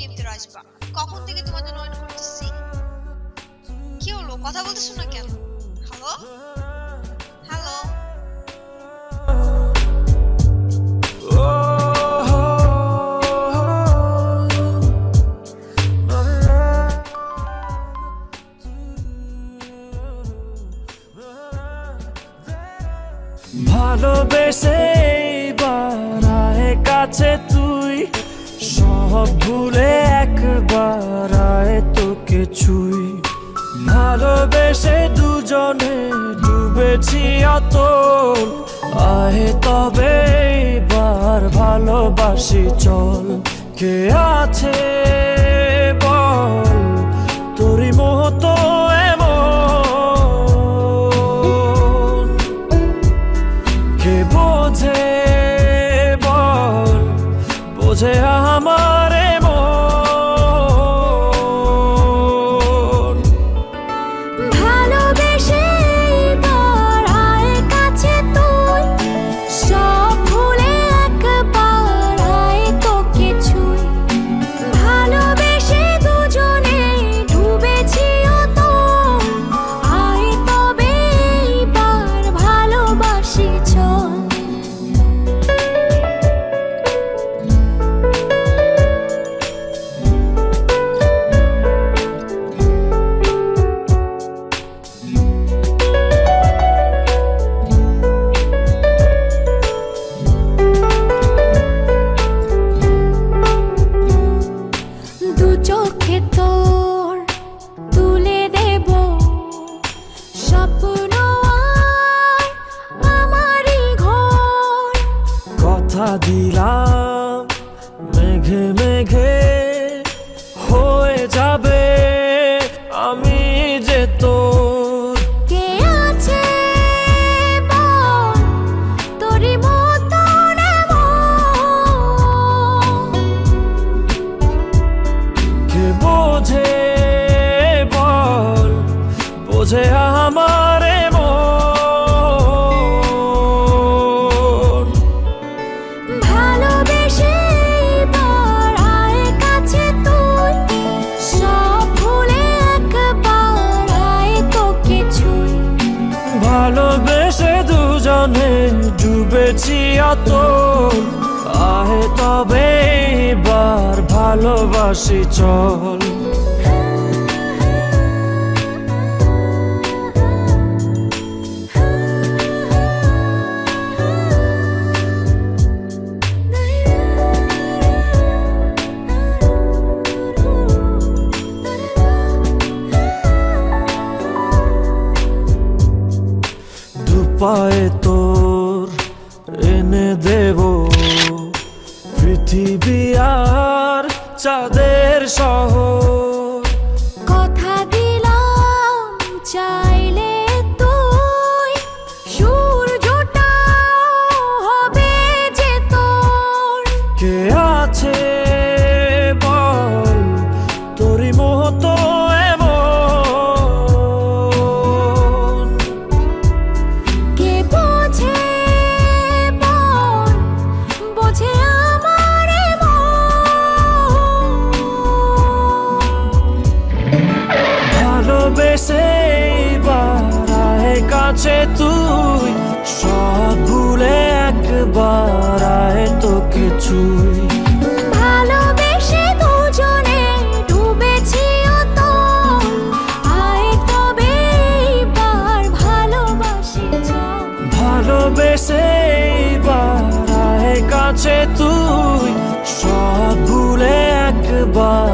Game ভিতরে আসবা। কখন থেকে তোমার জন্য ওয়েট করতেছি। কি হলো, কথা বলতেছো না কেন? Hello hello. ভালোবেসে বাড়ায় কাছে তুই, সব ভুলে একবার আয় তোকে ছুই। ভালোবেসে দুজনে ডুবেছি অতল, আয় তবে এবার ভালোবাসি চল। কে আছে বল তোরই মতো এমন, কে বোঝে বল বোঝে আমার মন। ভালোবেসে বাড়ায় কাছে তুই, সব ভুলে একবার আয় তোকে ছুই। ভালোবেসে দুজনে ডুবেছি অতল, আয় তবে এবার ভালোবাসি চল। দু চোখে তোর তুলে দেব স্বপ্ন আর আমারই ঘর। কথা দিলাম মেঘে মেঘে হয়ে যাবে আমি যে তোর। কে আছে বল তোরই মতন এমন, কে বোঝে বল বোঝে আমার মন। ভালোবেসে বাড়ায় কাছে তুই, সব ভুলে একবার আয় তোকে ছুই। ভালোবেসে দুজনে ডুবেছি অতল, আহে তবে এবার ভালোবাসি চল। দুপায়ে তোর এনে দেব পৃথিবী আর চাঁদের শহর। কথা দিলাম চাইলে তুই সূর্যটা হবে যে তোর। কে আছে বল তোরই মতো এমন, কে বোঝে বল বোঝে আমার মন। ভালোবেসে বাড়ায় কাছে তুই, সব ভুলে একবার আয় তোকে ছুই। ভালোবেসে দুজনে ডুবেছি অতল, আয় তবে এবার ভালোবাসি চল। ভালোবেসে বাড়ায় কাছে তুই, সব ভুলে একবার